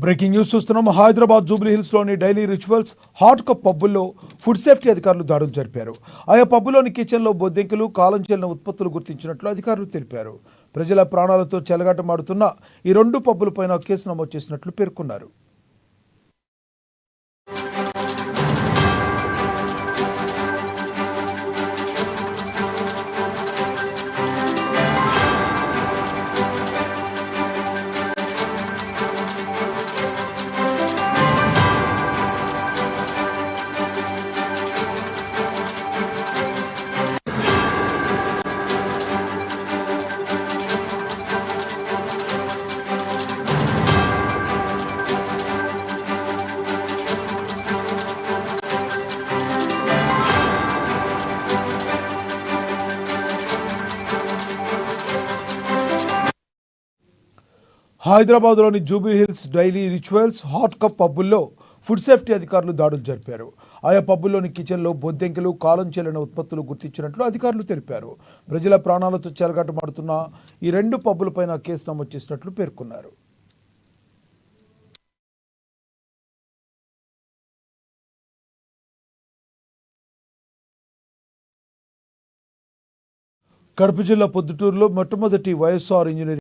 Breaking news చూస్తున్నాం. హైదరాబాద్ జూబ్లీ హిల్స్ లోని Daily Rituals Hot Cup పబ్బుల్లో ఫుడ్ సేఫ్టీ అధికారులు దాడులు జరిపారు. ఆయా పబ్బులోని కిచెన్లో బొద్దింకలు, కాలం చెల్లిన ఉత్పత్తులు గుర్తించినట్లు అధికారులు తెలిపారు. ప్రజల ప్రాణాలతో చెలగాటమాడుతున్న ఈ రెండు పబ్బులపైన కేసు నమోదు చేసినట్లు పేర్కొన్నారు. హైదరాబాద్లోని Jubilee Hills Daily Rituals Hot Cup పబ్బుల్లో ఫుడ్ సేఫ్టీ అధికారులు దాడులు జరిపారు. ఆయా పబ్బుల్లోని కిచెన్లో బొద్దింకలు, కాలం చెల్లిన ఉత్పత్తులు గుర్తించినట్లు అధికారులు తెలిపారు. ప్రజల ప్రాణాలతో చెలగాటమాడుతున్న ఈ రెండు పబ్బులపైన కేసు నమోదు చేసినట్లు పేర్కొన్నారు. కడప జిల్లా పొద్దుటూరులో మొట్టమొదటి వైఎస్ఆర్ ఇంజనీరింగ్